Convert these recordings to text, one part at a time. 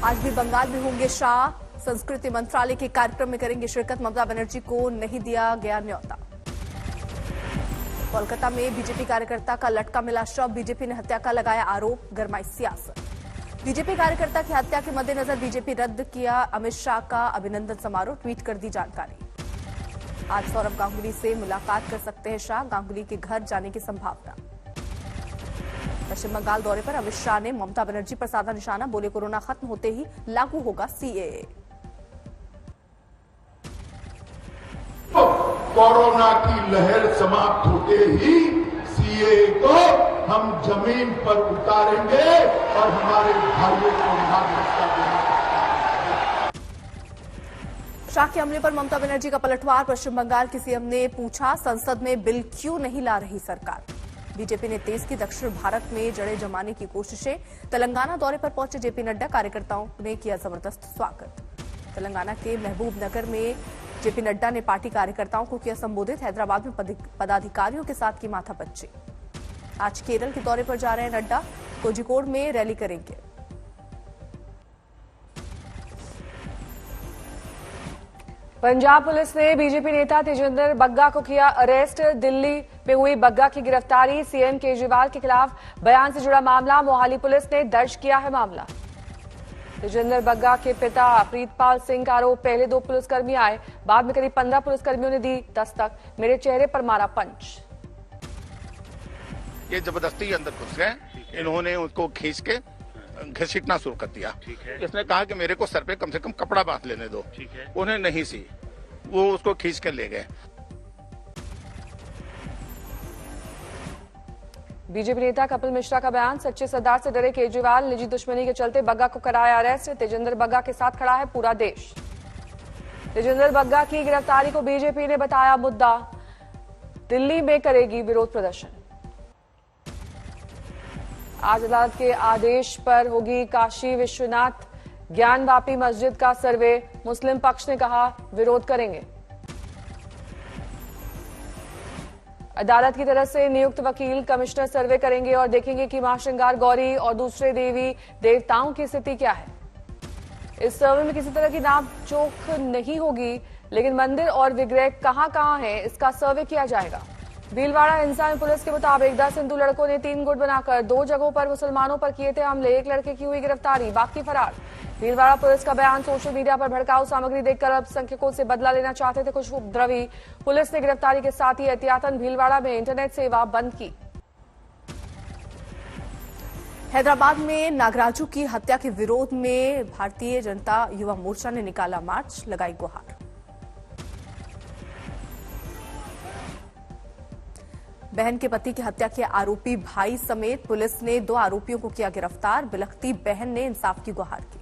आज भी बंगाल में होंगे शाह, संस्कृति मंत्रालय के कार्यक्रम में करेंगे शिरकत। ममता बनर्जी को नहीं दिया गया न्योता। कोलकाता में बीजेपी कार्यकर्ता का लटका मिला शव, बीजेपी ने हत्या का लगाया आरोप, गरमाई सियासत। बीजेपी कार्यकर्ता की हत्या के मद्देनजर बीजेपी रद्द किया अमित शाह का अभिनंदन समारोह, ट्वीट कर दी जानकारी। आज सौरभ गांगुली से मुलाकात कर सकते हैं शाह, गांगुली के घर जाने की संभावना। पश्चिम बंगाल दौरे पर अमित शाह ने ममता बनर्जी पर साधा निशाना, बोले कोरोना खत्म होते ही लागू होगा सीएए। कोरोना की लहर समाप्त होते ही सीएए को हम जमीन पर उतारेंगे और हमारे भाइयों को नागरिकता देंगे। शाह के हमले पर ममता बनर्जी का पलटवार, पश्चिम बंगाल के सीएम ने पूछा संसद में बिल क्यों नहीं ला रही सरकार। बीजेपी ने तेज की दक्षिण भारत में जड़ें जमाने की कोशिशें। तेलंगाना दौरे पर पहुंचे जेपी नड्डा, कार्यकर्ताओं ने किया जबरदस्त स्वागत। तेलंगाना के महबूब नगर में जेपी नड्डा ने पार्टी कार्यकर्ताओं को किया संबोधित। हैदराबाद में पदाधिकारियों के साथ की माथापच्ची। आज केरल के दौरे पर जा रहे हैं नड्डा, कोझिकोड में रैली करेंगे। पंजाब पुलिस ने बीजेपी नेता तेजिंदर बग्गा को किया अरेस्ट। दिल्ली में हुई बग्गा की गिरफ्तारी, सीएम केजरीवाल के खिलाफ बयान से जुड़ा मामला, मोहाली पुलिस ने दर्ज किया है मामला। तेजिंदर बग्गा के पिता प्रीतपाल सिंह का आरोप, पहले 2 पुलिसकर्मी आए, बाद में करीब 15 पुलिसकर्मियों ने दी दस्तक, मेरे चेहरे पर मारा पंच। ये जबरदस्ती अंदर घुस गए, इन्होंने उसको खींच के घसीटना शुरू कर दिया। इसने कहा कि मेरे को सर पे कम से कम कपड़ा बांध लेने दो, उन्हें नहीं सी, वो उसको खींच कर ले गए। बीजेपी नेता कपिल मिश्रा का बयान, सच्चे सरदार से डरे केजरीवाल, निजी दुश्मनी के चलते बग्गा को कराया अरेस्ट। तेजिंदर बग्गा के साथ खड़ा है पूरा देश। तेजिंदर बग्गा की गिरफ्तारी को बीजेपी ने बताया मुद्दा, दिल्ली में करेगी विरोध प्रदर्शन। आज अदालत के आदेश पर होगी काशी विश्वनाथ ज्ञानवापी मस्जिद का सर्वे, मुस्लिम पक्ष ने कहा विरोध करेंगे। अदालत की तरफ से नियुक्त वकील कमिश्नर सर्वे करेंगे और देखेंगे कि मां श्रृंगार गौरी और दूसरे देवी देवताओं की स्थिति क्या है। इस सर्वे में किसी तरह की नाप जोख नहीं होगी, लेकिन मंदिर और विग्रह कहां है इसका सर्वे किया जाएगा। भीलवाड़ा हिंसा में पुलिस के मुताबिक 10 हिंदू लड़कों ने 3 गुट बनाकर 2 जगहों पर मुसलमानों पर किए थे हमले, 1 लड़के की हुई गिरफ्तारी, बाकी फरार। भीलवाड़ा पुलिस का बयान, सोशल मीडिया पर भड़काऊ सामग्री देखकर अल्पसंख्यकों से बदला लेना चाहते थे कुछ उपद्रवी। पुलिस ने गिरफ्तारी के साथ ही एहतियातन भीलवाड़ा में इंटरनेट सेवा बंद की। हैदराबाद में नागराजू की हत्या के विरोध में भारतीय जनता युवा मोर्चा ने निकाला मार्च, लगाई गुहार। बहन के पति की हत्या के आरोपी भाई समेत पुलिस ने 2 आरोपियों को किया गिरफ्तार, बिलखती बहन ने इंसाफ की गुहार की।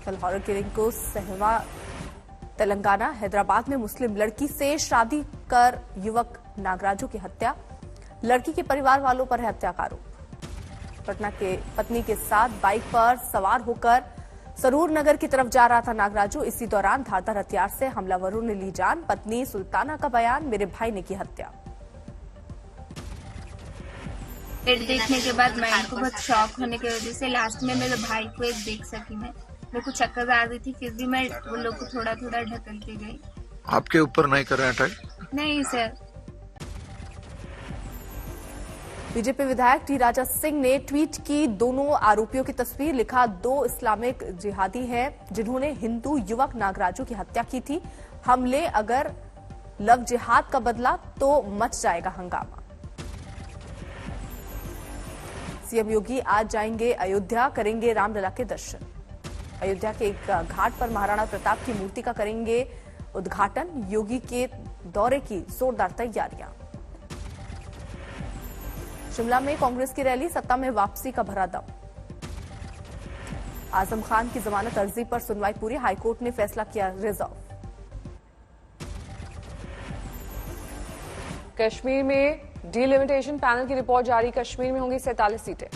कल हॉरर किलिंग को सहवा तेलंगाना, हैदराबाद में मुस्लिम लड़की से शादी कर युवक नागराजू की हत्या, लड़की के परिवार वालों पर है हत्या का आरोप। पटना के पत्नी के साथ बाइक पर सवार होकर सरूर नगर की तरफ जा रहा था नागराजू, इसी दौरान धारदार हथियार से हमलावरों ने ली जान। पत्नी सुल्ताना का बयान, मेरे भाई ने की हत्या। देखने के बाद माइंड को बहुत शॉक होने की वजह से लास्ट में मेरे भाई को एक देख सकी मैं। मेरे को चक्कर आ रही थी, फिर भी मैं वो लोग को थोड़ा थोड़ा ढकलती गई। आपके ऊपर नहीं कर रहे अटैक? नहीं सर। बीजेपी विधायक टी राजा सिंह ने ट्वीट की दोनों आरोपियों की तस्वीर, लिखा 2 इस्लामिक जिहादी हैं जिन्होंने हिंदू युवक नागराजू की हत्या की थी। हमले अगर लव जिहाद का बदला तो मच जाएगा हंगामा। सीएम योगी आज जाएंगे अयोध्या, करेंगे रामलला के दर्शन। अयोध्या के एक घाट पर महाराणा प्रताप की मूर्ति का करेंगे उद्घाटन। योगी के दौरे की जोरदार तैयारियां। शिमला में कांग्रेस की रैली, सत्ता में वापसी का भरा दम। आजम खान की जमानत अर्जी पर सुनवाई पूरी, हाईकोर्ट ने फैसला किया रिजर्व। कश्मीर में डिलिमिटेशन पैनल की रिपोर्ट जारी, कश्मीर में होंगी 47 सीटें,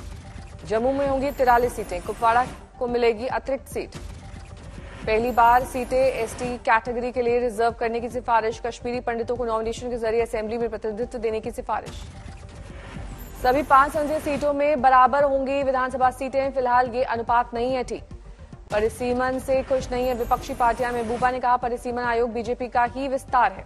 जम्मू में होंगी 43 सीटें, कुपवाड़ा को मिलेगी अतिरिक्त सीट। पहली बार सीटें एसटी कैटेगरी के लिए रिजर्व करने की सिफारिश, कश्मीरी पंडितों को नॉमिनेशन के जरिए असेंबली में प्रतिनिधित्व देने की सिफारिश। सभी 5 संसदीय सीटों में बराबर होंगी विधानसभा सीटें, फिलहाल ये अनुपात नहीं है ठीक। परिसीमन से खुश नहीं है विपक्षी पार्टियां। महबूबा ने कहा परिसीमन आयोग बीजेपी का ही विस्तार है।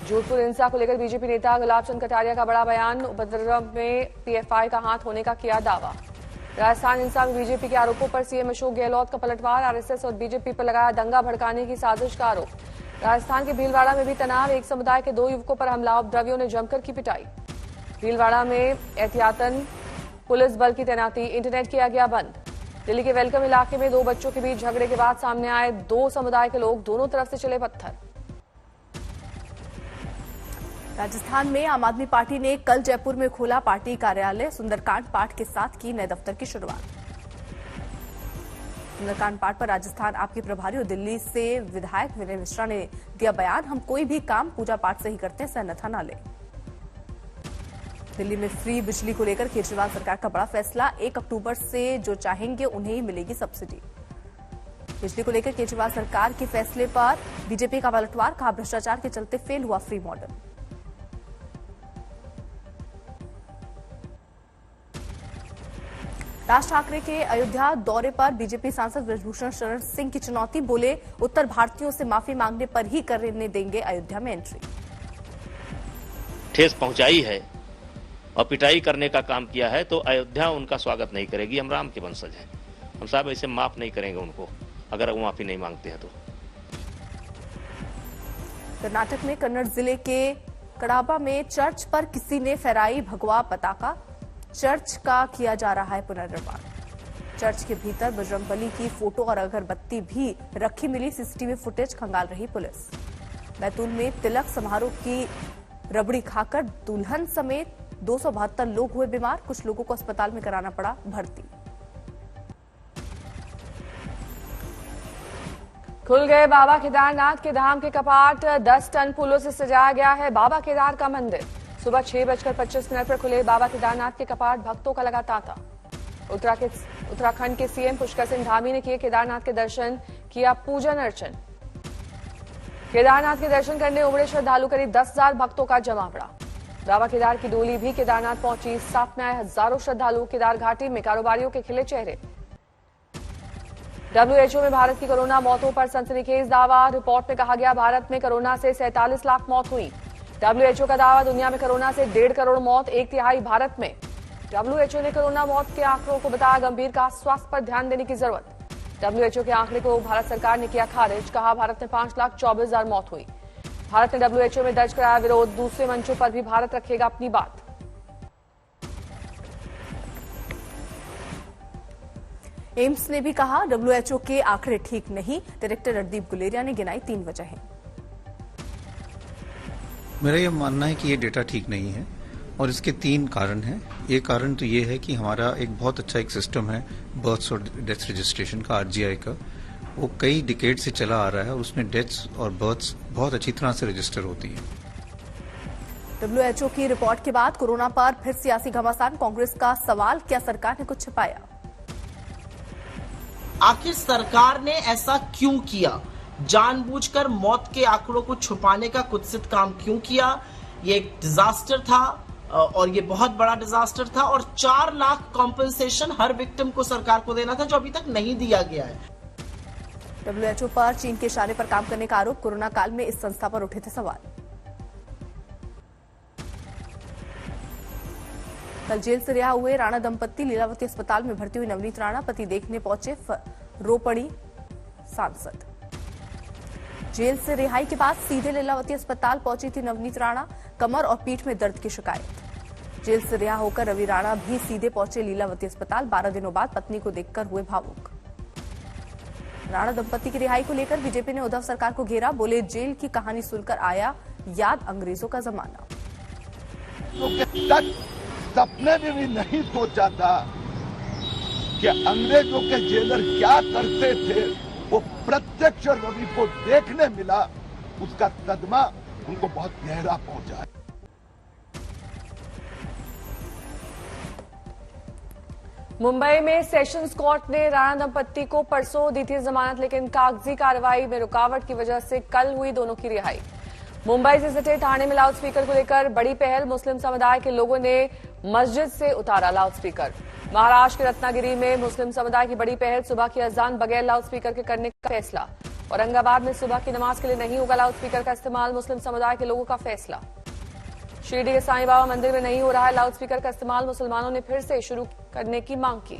जोधपुर हिंसा को लेकर बीजेपी नेता गुलाब चंद कटारिया का बड़ा बयान। उपद्रव में पीएफआई का हाथ होने का किया दावा। राजस्थान हिंसा में बीजेपी के आरोपों पर सीएम अशोक गहलोत का पलटवार। आरएसएस और बीजेपी पर लगाया दंगा भड़काने की साजिश का आरोप। राजस्थान के भीलवाड़ा में भी तनाव। एक समुदाय के 2 युवकों पर हमला। उपद्रवियों ने जमकर की पिटाई। भीलवाड़ा में एहतियातन पुलिस बल की तैनाती। इंटरनेट किया गया बंद। दिल्ली के वेलकम इलाके में 2 बच्चों के बीच झगड़े के बाद सामने आए 2 समुदाय के लोग। दोनों तरफ से चले पत्थर। राजस्थान में आम आदमी पार्टी ने कल जयपुर में खोला पार्टी कार्यालय। सुंदरकांड पाठ के साथ की नए दफ्तर की शुरुआत। सुंदरकांड पाठ पर राजस्थान आपके प्रभारी और दिल्ली से विधायक विनय मिश्रा ने दिया बयान। हम कोई भी काम पूजा पाठ से ही करते हैं, अन्यथा न ले। दिल्ली में फ्री बिजली को लेकर केजरीवाल सरकार का बड़ा फैसला। 1 अक्टूबर से जो चाहेंगे उन्हें ही मिलेगी सब्सिडी। बिजली को लेकर केजरीवाल सरकार के फैसले पर बीजेपी का पलटवार। कहा भ्रष्टाचार के चलते फेल हुआ फ्री मॉडल। राज ठाकरे के अयोध्या दौरे पर बीजेपी सांसद ब्रजभूषण शरण सिंह की चुनौती। बोले उत्तर भारतीयों से माफी मांगने पर ही करने देंगे अयोध्या में एंट्री। ठेस पहुंचाई है और पिटाई करने का काम किया है तो अयोध्या उनका स्वागत नहीं करेगी। हम राम के वंशज हैं, हम साहब ऐसे माफ नहीं करेंगे उनको अगर वो माफी नहीं मांगते हैं तो। कर्नाटक में कन्नड़ जिले के कड़ाबा में चर्च पर किसी ने फहराई भगवा पताका। चर्च का किया जा रहा है पुनर्निर्माण। चर्च के भीतर बजरंगबली की फोटो और अगरबत्ती भी रखी मिली। सीसीटीवी फुटेज खंगाल रही पुलिस। बैतूल में तिलक समारोह की रबड़ी खाकर दुल्हन समेत 272 लोग हुए बीमार। कुछ लोगों को अस्पताल में कराना पड़ा भर्ती। खुल गए बाबा केदारनाथ के धाम के कपाट। 10 टन फूलों से सजाया गया है बाबा केदार का मंदिर। सुबह 6:25 पर खुले बाबा केदारनाथ के कपाट। भक्तों का लगा तांता। उत्तराखंड के सीएम पुष्कर सिंह धामी ने किए केदारनाथ के दर्शन, किया पूजन अर्चन। केदारनाथ के दर्शन करने उमड़े श्रद्धालु। करीब 10,000 भक्तों का जमावड़ा। बाबा केदार की डोली भी केदारनाथ पहुंची। साथ में आए हजारों श्रद्धालु। केदार घाटी में कारोबारियों के खिले चेहरे। WHO में भारत की कोरोना मौतों पर सनसनीखेज दावा। रिपोर्ट में कहा गया भारत में कोरोना से 47 लाख मौत हुई। WHO का दावा दुनिया में कोरोना से 1.5 करोड़ मौत, 1/3 भारत में। WHO ने कोरोना मौत के आंकड़ों को बताया गंभीर। का स्वास्थ्य पर ध्यान देने की जरूरत। WHO के आंकड़े को भारत सरकार ने किया खारिज। कहा भारत में 5,24,000 मौत हुई। भारत ने WHO में दर्ज कराया विरोध। दूसरे मंचों पर भी भारत रखेगा अपनी बात। एम्स ने भी कहा WHO के आंकड़े ठीक नहीं। डायरेक्टर रणदीप गुलेरिया ने गिनाई 3 वजहें। मेरा यह मानना है कि ये डेटा ठीक नहीं है और इसके 3 कारण हैं। एक कारण तो ये है कि हमारा एक बहुत अच्छा एक सिस्टम है बर्थ्स और डेथ रजिस्ट्रेशन का, RGI का। वो कई डिकेड से चला आ रहा है और उसमें डेथ्स और बर्थ्स बहुत अच्छी तरह से रजिस्टर होती है। WHO की रिपोर्ट के बाद कोरोना पर फिर सियासी घमासान। कांग्रेस का सवाल, क्या सरकार ने कुछ छिपाया? आखिर सरकार ने ऐसा क्यों किया? जानबूझकर मौत के आंकड़ों को छुपाने का कुत्सित काम क्यों किया? ये एक डिजास्टर था और ये बहुत बड़ा डिजास्टर था और 4 लाख कॉम्पेंसेशन हर विक्टिम को सरकार को देना था, जो अभी तक नहीं दिया गया है। WHO पर चीन के इशारे पर काम करने का आरोप। कोरोना काल में इस संस्था पर उठे थे सवाल। कल जेल से रिहा हुए राणा दंपत्ति। लीलावती अस्पताल में भर्ती हुई नवनीत राणा। पति देखने पहुंचे रो पड़ी सांसद। जेल से रिहाई के बाद सीधे लीलावती अस्पताल पहुंची थी नवनीत राणा। कमर और पीठ में दर्द की शिकायत। जेल से रिहा होकर रवि राणा भी सीधे पहुंचे लीलावती अस्पताल। 12 दिनों बाद पत्नी को देखकर हुए भावुक। राणा दंपत्ति की रिहाई को लेकर बीजेपी ने उद्धव सरकार को घेरा। बोले जेल की कहानी सुनकर आया याद अंग्रेजों का जमाना। सपने में भी नहीं सोचा था कि अंग्रेजों के जेलर क्या करते थे। वो प्रत्यक्ष रवि को देखने मिला, उसका सदमा उनको बहुत गहरा पहुंचा। मुंबई में सेशंस कोर्ट ने राणा दंपत्ति को परसों दी थी जमानत, लेकिन कागजी कार्रवाई में रुकावट की वजह से कल हुई दोनों की रिहाई। मुंबई से सटे थाने में लाउडस्पीकर को लेकर बड़ी पहल। मुस्लिम समुदाय के लोगों ने मस्जिद से उतारा लाउडस्पीकर। महाराष्ट्र के रत्नागिरी में मुस्लिम समुदाय की बड़ी पहल, सुबह की अजान बगैर लाउडस्पीकर के करने का फैसला। औरंगाबाद में सुबह की नमाज के लिए नहीं होगा लाउडस्पीकर का इस्तेमाल, मुस्लिम समुदाय के लोगों का फैसला। शिरडी के साईं बाबा मंदिर में नहीं हो रहा है लाउडस्पीकर का इस्तेमाल, मुसलमानों ने फिर से शुरू करने की मांग की।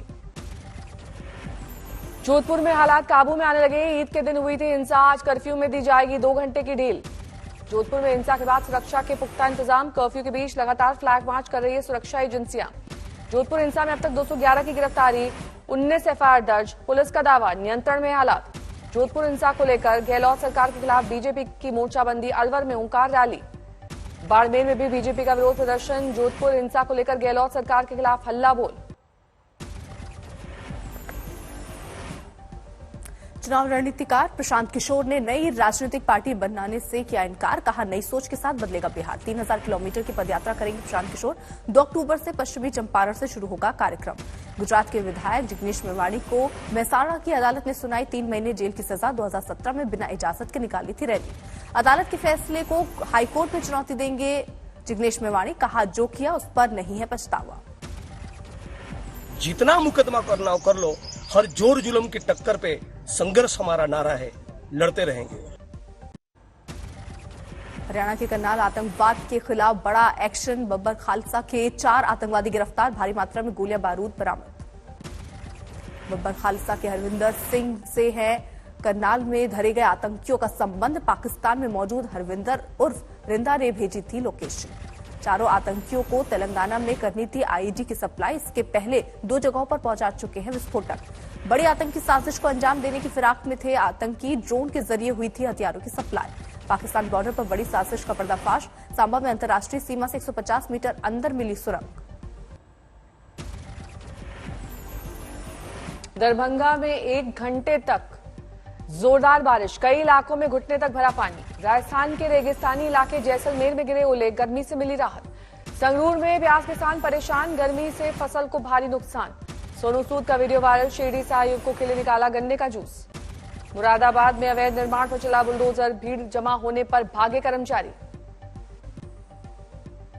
जोधपुर में हालात काबू में आने लगे, ईद के दिन हुई थी हिंसा, आज कर्फ्यू में दी जाएगी 2 घंटे की ढील। जोधपुर में हिंसा के बाद सुरक्षा के पुख्ता इंतजाम, कर्फ्यू के बीच लगातार फ्लैग मार्च कर रही है सुरक्षा एजेंसियां। जोधपुर हिंसा में अब तक 211 की गिरफ्तारी, 19 एफआईआर दर्ज, पुलिस का दावा नियंत्रण में हालात। जोधपुर हिंसा को लेकर गहलोत सरकार के खिलाफ बीजेपी की मोर्चाबंदी, अलवर में ओंकार रैली। बाड़मेर में भी बीजेपी का विरोध प्रदर्शन, जोधपुर हिंसा को लेकर गहलोत सरकार के खिलाफ हल्ला बोल। चुनाव रणनीतिकार प्रशांत किशोर ने नई राजनीतिक पार्टी बनाने से किया इनकार, कहा नई सोच के साथ बदलेगा बिहार। 3000 किलोमीटर की पदयात्रा करेंगे प्रशांत किशोर। 2 अक्टूबर से पश्चिमी चंपारण से शुरू होगा कार्यक्रम। गुजरात के विधायक जिग्नेश मेवाणी को मेहसाणा की अदालत ने सुनाई 3 महीने जेल की सजा, 2017 में बिना इजाजत के निकाली थी रैली। अदालत के फैसले को हाईकोर्ट में चुनौती देंगे जिग्नेश मेवाणी, कहा जो किया उस पर नहीं है पछतावा। जितना मुकदमा करना हो कर लो, हर जोर जुल्म की टक्कर पे संघर्ष हमारा नारा है, लड़ते रहेंगे। हरियाणा के करनाल आतंकवाद के खिलाफ बड़ा एक्शन, बब्बर खालसा के 4 आतंकवादी गिरफ्तार, भारी मात्रा में गोलियां बारूद बरामद। बब्बर खालसा के हरविंदर सिंह से है करनाल में धरे गए आतंकियों का संबंध, पाकिस्तान में मौजूद हरविंदर उर्फ रिंदा ने भेजी थी लोकेशन। चारों आतंकियों को तेलंगाना में करनी थी आईईडी की सप्लाई, इसके पहले 2 जगहों पर पहुंचा चुके हैं विस्फोटक। बड़ी आतंकी साजिश को अंजाम देने की फिराक में थे आतंकी, ड्रोन के जरिए हुई थी हथियारों की सप्लाई। पाकिस्तान बॉर्डर पर बड़ी साजिश का पर्दाफाश, सांबा में अंतर्राष्ट्रीय सीमा से 150 मीटर अंदर मिली सुरंग। दरभंगा में 1 घंटे तक जोरदार बारिश, कई इलाकों में घुटने तक भरा पानी। राजस्थान के रेगिस्तानी इलाके जैसलमेर में गिरे ओले, गर्मी से मिली राहत। संगरूर में ब्यास किसान परेशान, गर्मी से फसल को भारी नुकसान। सोनू सूद का वीडियो वायरल, शिरडी से आयुक्तों के लिए निकाला गन्ने का जूस। मुरादाबाद में अवैध निर्माण पर चला बुलडोजर, भीड़ जमा होने पर भागे कर्मचारी।